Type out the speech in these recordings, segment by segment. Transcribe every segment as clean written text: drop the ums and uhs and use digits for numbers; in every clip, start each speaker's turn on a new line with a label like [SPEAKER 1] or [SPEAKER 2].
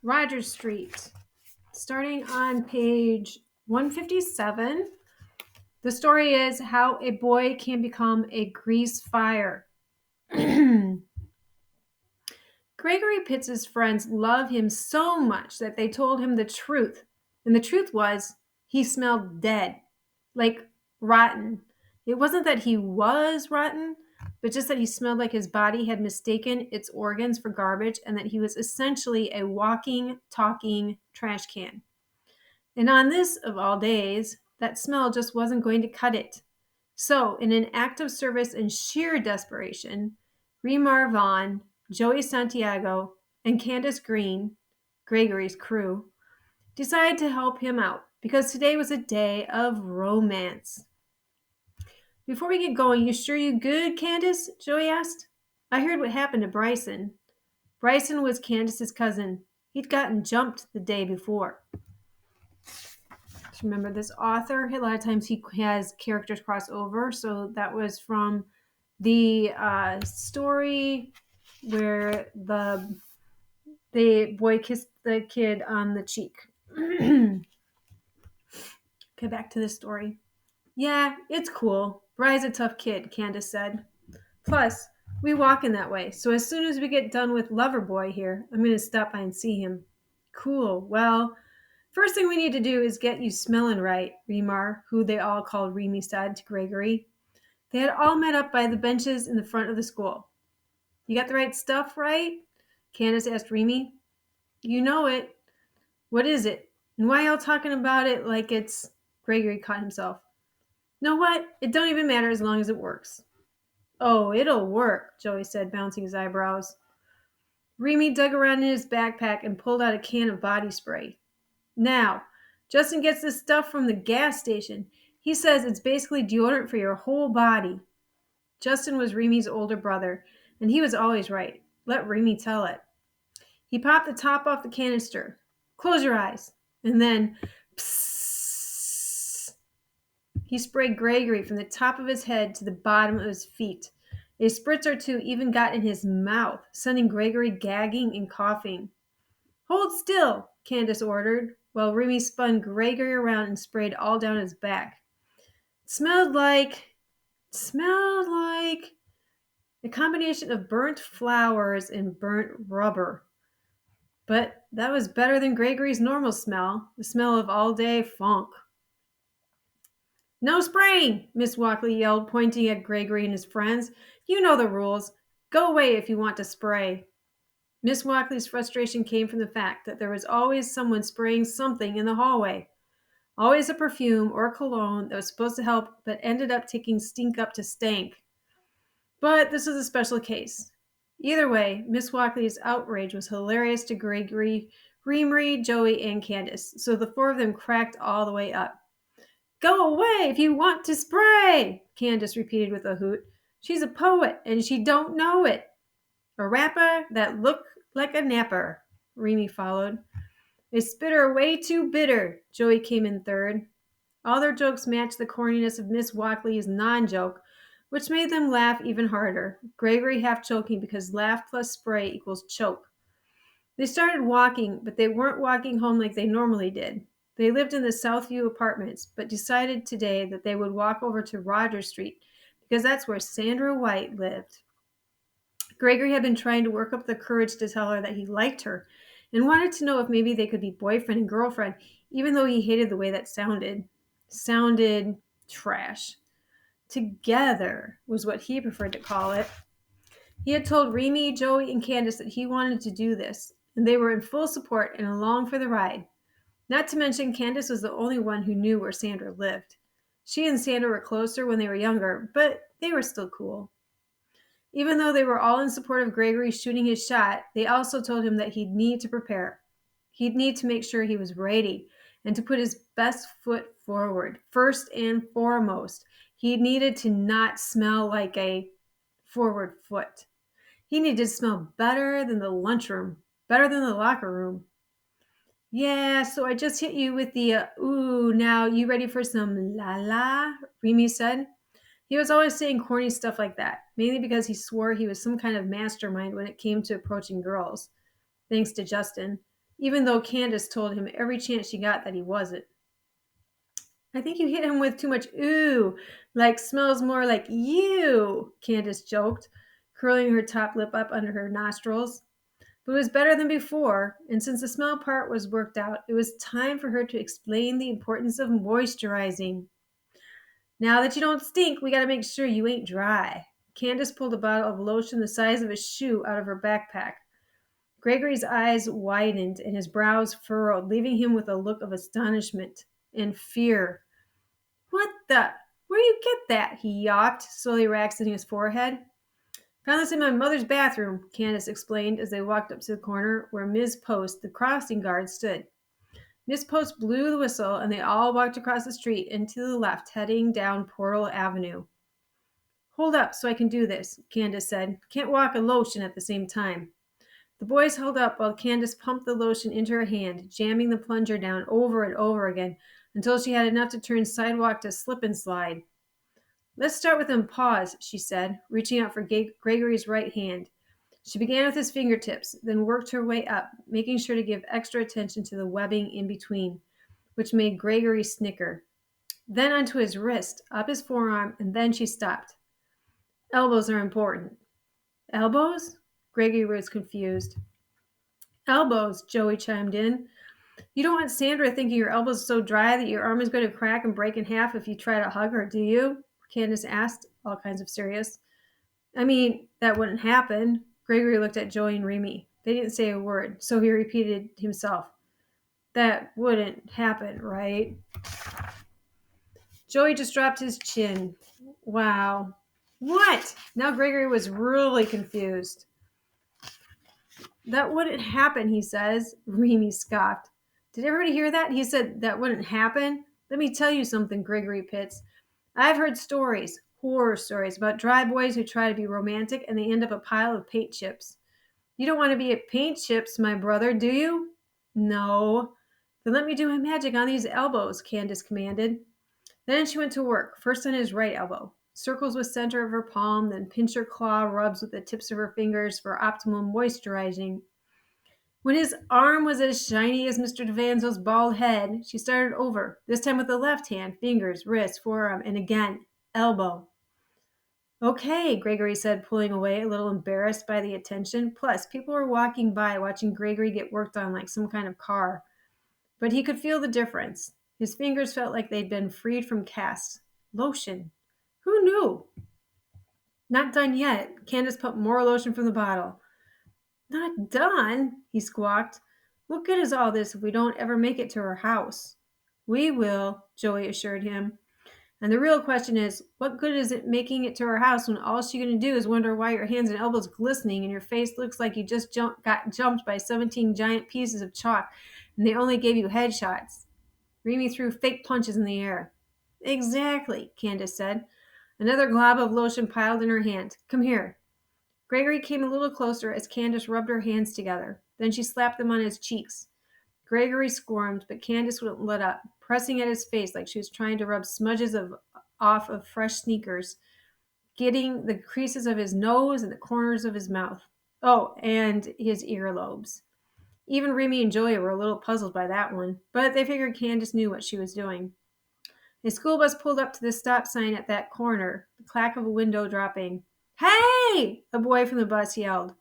[SPEAKER 1] Rogers Street. Starting on page 157, the story is how a boy can become a grease fire. Gregory Pitts's friends love him so much that they told him the truth. And the truth was, he smelled dead, like rotten. It wasn't that he was rotten, but just that he smelled like his body had mistaken its organs for garbage and that he was essentially a walking, talking trash can. And on this, of all days, that smell just wasn't going to cut it. So, in an act of service and sheer desperation, Remar Vaughn, Joey Santiago, and Candace Green, Gregory's crew, decided to help him out because today was a day of romance. Before we get going, you sure you good, Candace? Joey asked. I heard what happened to Bryson. Bryson was Candace's cousin. He'd gotten jumped the day before. Remember this author, a lot of times he has characters cross over. So that was from the story where the boy kissed the kid on the cheek. Okay, back to the story. Yeah, it's cool. Bry's a tough kid, Candace said. Plus, we walk in that way, so as soon as we get done with Loverboy here, I'm going to stop by and see him. Cool. Well, first thing we need to do is get you smelling right, Remar, who they all called Remy, said to Gregory. They had all met up by the benches in the front of the school. You got the right stuff, right? Candace asked Remy. You know it. What is it? And why y'all talking about it like it's... Gregory caught himself. Know what? It don't even matter as long as it works. Oh, it'll work, Joey said, bouncing his eyebrows. Remy dug around in his backpack and pulled out a can of body spray. Now, Justin gets this stuff from the gas station. He says it's basically deodorant for your whole body. Justin was Remy's older brother, and he was always right. Let Remy tell it. He popped the top off the canister. Close your eyes. And then, psst. He sprayed Gregory from the top of his head to the bottom of his feet. A spritz or two even got in his mouth, sending Gregory gagging and coughing. Hold still, Candace ordered, while Remy spun Gregory around and sprayed all down his back. It smelled like a combination of burnt flowers and burnt rubber. But that was better than Gregory's normal smell, the smell of all-day funk. No spraying, Miss Walkley yelled, pointing at Gregory and his friends. You know the rules. Go away if you want to spray. Miss Walkley's frustration came from the fact that there was always someone spraying something in the hallway. Always a perfume or a cologne that was supposed to help but ended up taking stink up to stank. But this was a special case. Either way, Miss Walkley's outrage was hilarious to Gregory, Remery, Joey, and Candace, so the four of them cracked all the way up. Go away if you want to spray, Candace repeated with a hoot. She's a poet, and she don't know it. A rapper that looked like a napper, Remy followed. A spitter way too bitter, Joey came in third. All their jokes matched the corniness of Miss Walkley's non-joke, which made them laugh even harder, Gregory half choking because laugh plus spray equals choke. They started walking, but they weren't walking home like they normally did. They lived in the Southview apartments, but decided today that they would walk over to Rogers Street because that's where Sandra White lived. Gregory had been trying to work up the courage to tell her that he liked her and wanted to know if maybe they could be boyfriend and girlfriend, even though he hated the way that sounded. Sounded trash. Together was what he preferred to call it. He had told Remy, Joey, and Candace that he wanted to do this, and they were in full support and along for the ride. Not to mention, Candace was the only one who knew where Sandra lived. She and Sandra were closer when they were younger, but they were still cool. Even though they were all in support of Gregory shooting his shot, they also told him that he'd need to prepare. He'd need to make sure he was ready and to put his best foot forward. First and foremost, he needed to not smell like a forward foot. He needed to smell better than the lunchroom, better than the locker room. Yeah, so I just hit you with the, ooh, now you ready for some la-la, Remy said. He was always saying corny stuff like that, mainly because he swore he was some kind of mastermind when it came to approaching girls. Thanks to Justin. even though Candace told him every chance she got that he wasn't. I think you hit him with too much ooh, like smells more like you, Candace joked, curling her top lip up under her nostrils. But it was better than before, and since the smell part was worked out, it was time for her to explain the importance of moisturizing. Now that you don't stink, we gotta make sure you ain't dry. Candace pulled a bottle of lotion the size of a shoe out of her backpack. Gregory's eyes widened and his brows furrowed, leaving him with a look of astonishment and fear. What the? Where you get that? He yawped, slowly waxing his forehead. Found this in my mother's bathroom, Candace explained as they walked up to the corner where Miss Post, the crossing guard, stood. Miss Post blew the whistle, and they all walked across the street and to the left, heading down Portal Avenue. Hold up so I can do this, Candace said. Can't walk and lotion at the same time. The boys held up while Candace pumped the lotion into her hand, jamming the plunger down over and over again until she had enough to turn sidewalk to slip and slide. Let's start with them paws, she said, reaching out for Gregory's right hand. She began with his fingertips, then worked her way up, making sure to give extra attention to the webbing in between, which made Gregory snicker. Then onto his wrist, up his forearm, and then she stopped. Elbows are important. Elbows? Gregory was confused. Elbows, Joey chimed in. You don't want Sandra thinking your elbow's so dry that your arm is going to crack and break in half if you try to hug her, do you? Candace asked, all kinds of serious. I mean, that wouldn't happen. Gregory looked at Joey and Remy. They didn't say a word, so he repeated himself. That wouldn't happen, right? Joey just dropped his chin. Wow. What? Now Gregory was really confused. That wouldn't happen, he says. Remy scoffed. Did everybody hear that? He said that wouldn't happen. Let me tell you something, Gregory Pitts. I've heard stories, horror stories, about dry boys who try to be romantic and they end up a pile of paint chips. You don't want to be at paint chips, my brother, do you? No. Then let me do my magic on these elbows, Candace commanded. Then she went to work, first on his right elbow. Circles with center of her palm, then pincher claw rubs with the tips of her fingers for optimum moisturizing. When his arm was as shiny as Mr. Devanzo's bald head, she started over, this time with the left hand, fingers, wrist, forearm, and again, elbow. Okay, Gregory said, pulling away, a little embarrassed by the attention. Plus, people were walking by, watching Gregory get worked on like some kind of car. But he could feel the difference. His fingers felt like they'd been freed from casts. Lotion. Who knew? Not done yet. Candace put more lotion from the bottle. Not done, he squawked. What good is all this if we don't ever make it to her house? We will, Joey assured him. And the real question is, what good is it making it to her house when all she's going to do is wonder why your hands and elbows glistening and your face looks like you just got jumped by 17 giant pieces of chalk and they only gave you headshots? Remy threw fake punches in the air. Exactly, Candace said. Another glob of lotion piled in her hand. Come here. Gregory came a little closer as Candace rubbed her hands together. Then she slapped them on his cheeks. Gregory squirmed, but Candace wouldn't let up, pressing at his face like she was trying to rub smudges off of fresh sneakers, getting the creases of his nose and the corners of his mouth. Oh, and his earlobes. Even Remy and Joey were a little puzzled by that one, but they figured Candace knew what she was doing. A school bus pulled up to the stop sign at that corner, the clack of a window dropping. Hey! A boy from the bus yelled.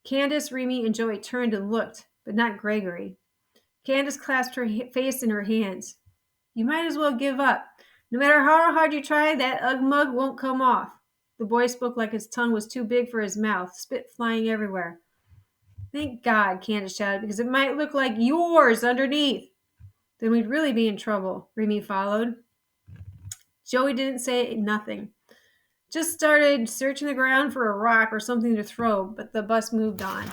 [SPEAKER 1] Candace, Remy, and Joey turned and looked, but not Gregory. Candace clasped her face in her hands. You might as well give up. No matter how hard you try, that ugh mug won't come off. The boy spoke like his tongue was too big for his mouth, spit flying everywhere. Thank God, Candace shouted, because it might look like yours underneath. Then we'd really be in trouble, Remy followed. Joey didn't say nothing. Just started searching the ground for a rock or something to throw, but the bus moved on.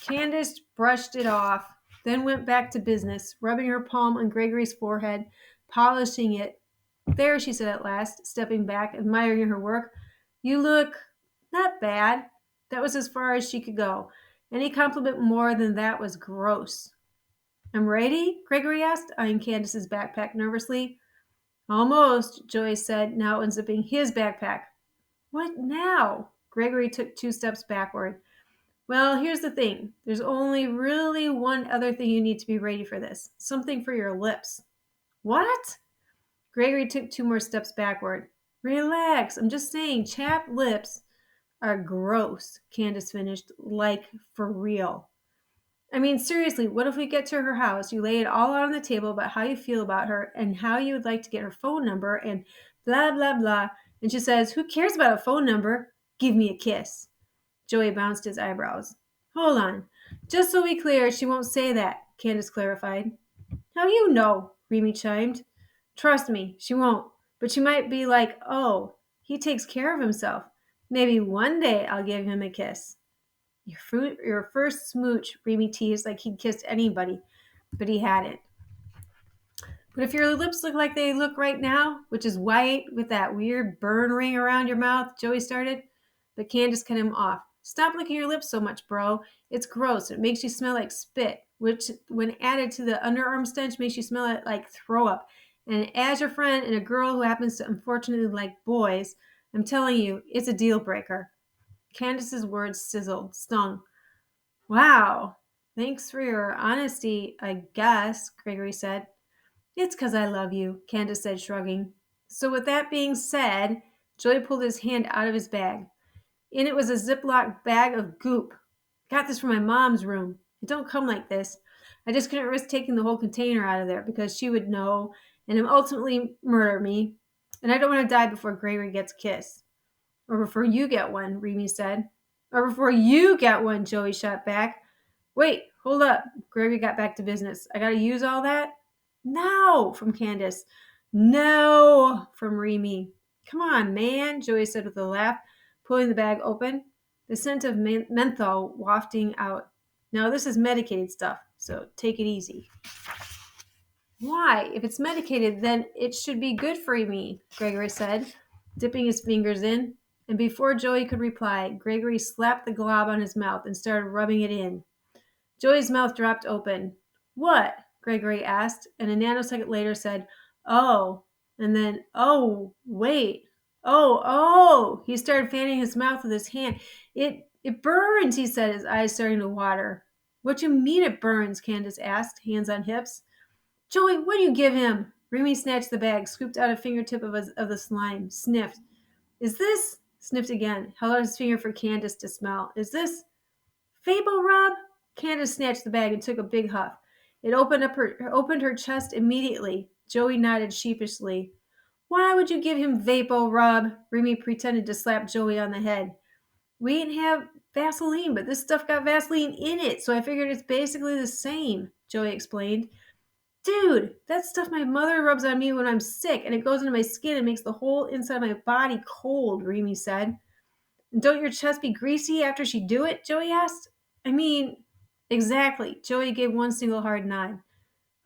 [SPEAKER 1] Candace brushed it off, then went back to business, rubbing her palm on Gregory's forehead, polishing it. There, she said at last, stepping back, admiring her work. You look not bad. That was as far as she could go. Any compliment more than that was gross. I'm ready? Gregory asked, eyeing Candace's backpack nervously. Almost, Joey said, now unzipping his backpack. What now? Gregory took 2 steps backward. Well, here's the thing. There's only really one other thing you need to be ready for this. Something for your lips. What? Gregory took 2 more steps backward. Relax. I'm just saying, chapped lips are gross, Candace finished, like for real. I mean, seriously, what if we get to her house, you lay it all out on the table about how you feel about her and how you would like to get her phone number and blah, blah, blah. And she says, who cares about a phone number? Give me a kiss. Joey bounced his eyebrows. Hold on. Just so we clear, she won't say that, Candace clarified. How you know? Remy chimed. Trust me, she won't. But she might be like, oh, he takes care of himself. Maybe one day I'll give him a kiss. Your first smooch, Remy teased like he'd kissed anybody, but he hadn't. But if your lips look like they look right now, which is white with that weird burn ring around your mouth, Joey started. But Candace cut him off. Stop licking your lips so much, bro. It's gross. It makes you smell like spit, which, when added to the underarm stench, makes you smell like throw up. And as your friend and a girl who happens to unfortunately like boys, I'm telling you, it's a deal breaker. Candace's words sizzled, stung. Wow. Thanks for your honesty, I guess, Gregory said. It's 'cause I love you, Candace said, shrugging. So with that being said, Joey pulled his hand out of his bag. In it was a Ziploc bag of goop. Got this from my mom's room. It don't come like this. I just couldn't risk taking the whole container out of there because she would know and ultimately murder me. And I don't want to die before Gregory gets a kiss. Or before you get one, Remy said. Or before you get one, Joey shot back. Wait, hold up. Gregory got back to business. I gotta use all that? No, from Candace. No, from Remy. Come on, man, Joey said with a laugh, pulling the bag open, the scent of menthol wafting out. Now, this is medicated stuff, so take it easy. Why? If it's medicated, then it should be good for me, Gregory said, dipping his fingers in. And before Joey could reply, Gregory slapped the glob on his mouth and started rubbing it in. Joey's mouth dropped open. What? Gregory asked, and a nanosecond later said, oh, and then, oh, wait. Oh. He started fanning his mouth with his hand. It burns, he said, his eyes starting to water. What do you mean it burns? Candace asked, hands on hips. Joey, what do you give him? Remy snatched the bag, scooped out a fingertip of the slime, sniffed. Is this? Sniffed again, held out his finger for Candace to smell. Is this? Fable rub? Candace snatched the bag and took a big huff. It opened her chest immediately. Joey nodded sheepishly. Why would you give him Vapo Rub? Remy pretended to slap Joey on the head. We didn't have Vaseline, but this stuff got Vaseline in it, so I figured it's basically the same, Joey explained. Dude, that stuff my mother rubs on me when I'm sick, and it goes into my skin and makes the whole inside of my body cold, Remy said. And don't your chest be greasy after she do it? Joey asked. I mean, exactly. Joey gave one single hard nod.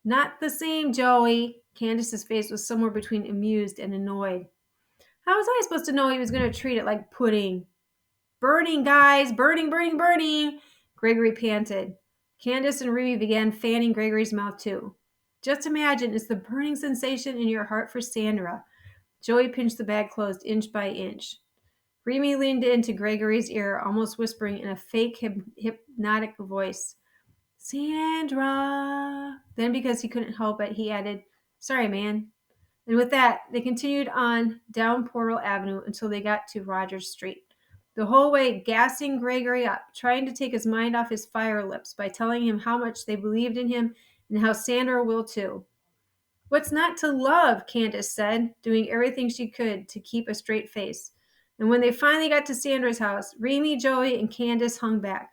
[SPEAKER 1] Not the same, Joey. Candace's face was somewhere between amused and annoyed. How was I supposed to know he was going to treat it like pudding? Burning, guys! Burning! Gregory panted. Candace and Remy began fanning Gregory's mouth too. Just imagine it's the burning sensation in your heart for Sandra. Joey pinched the bag closed inch by inch. Remy leaned into Gregory's ear, almost whispering in a fake hypnotic voice. Sandra. Then, because he couldn't help it, he added, sorry, man. And with that, they continued on down Portal Avenue until they got to Rogers Street. The whole way gassing Gregory up, trying to take his mind off his fire lips by telling him how much they believed in him and how Sandra will too. What's not to love? Candace said, doing everything she could to keep a straight face. And when they finally got to Sandra's house, Remy, Joey, and Candace hung back.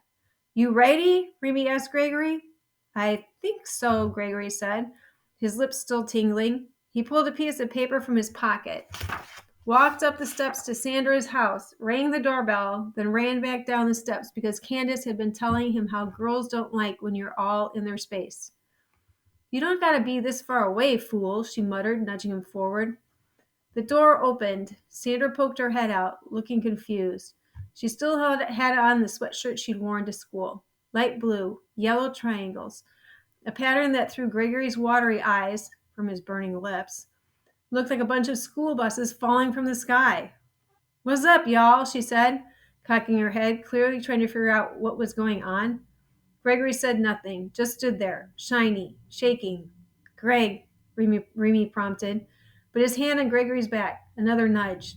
[SPEAKER 1] You ready? Remy asked Gregory. I think so, Gregory said, his lips still tingling. He pulled a piece of paper from his pocket, walked up the steps to Sandra's house, rang the doorbell, then ran back down the steps because Candace had been telling him how girls don't like when you're all in their space. You don't gotta be this far away, fool, she muttered, nudging him forward. The door opened. Sandra poked her head out, looking confused. She still had on the sweatshirt she'd worn to school. Light blue, yellow triangles, a pattern that through Gregory's watery eyes, from his burning lips, looked like a bunch of school buses falling from the sky. What's up, y'all? She said. cocking her head, clearly trying to figure out what was going on. Gregory said nothing, just stood there, shiny, shaking. Greg, Remy prompted, but his hand on Gregory's back, another nudge.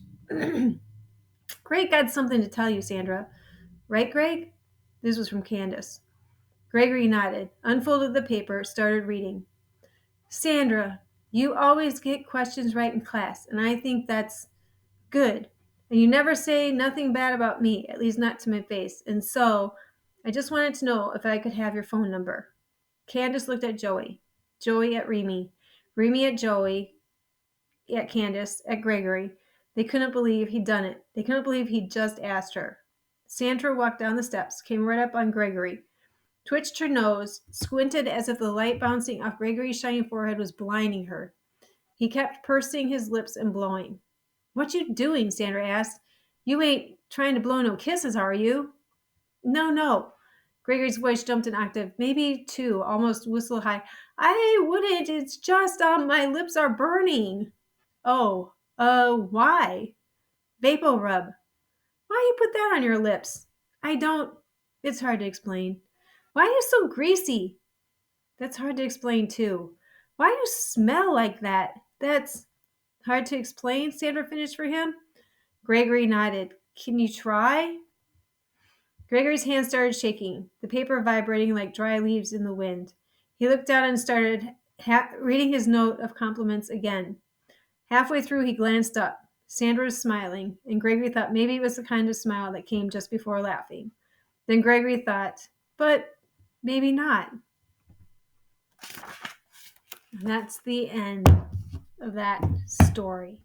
[SPEAKER 1] Greg got something to tell you, Sandra. Right, Greg? This was from Candace. Gregory nodded, unfolded the paper, started reading. Sandra, you always get questions right in class, and I think that's good. And you never say nothing bad about me, at least not to my face. And so, I just wanted to know if I could have your phone number. Candace looked at Joey. Joey at Remy. Remy at Joey. At Candace. At Gregory. They couldn't believe he'd done it. They couldn't believe he'd just asked her. Sandra walked down the steps, came right up on Gregory, twitched her nose, squinted as if the light bouncing off Gregory's shining forehead was blinding her. He kept pursing his lips and blowing. What you doing? Sandra asked. You ain't trying to blow no kisses, are you? No, no. Gregory's voice jumped an octave, maybe two, almost whistle high. I wouldn't. It's just, my lips are burning. Oh, why? Vapo rub. Why you put that on your lips? I don't. It's hard to explain. Why are you so greasy? That's hard to explain, too. Why do you smell like that? That's hard to explain, Sandra finished for him. Gregory nodded. Can you try? Gregory's hand started shaking, the paper vibrating like dry leaves in the wind. He looked down and started reading his note of compliments again. Halfway through, he glanced up. Sandra was smiling, and Gregory thought maybe it was the kind of smile that came just before laughing. Then Gregory thought, but maybe not. And that's the end of that story.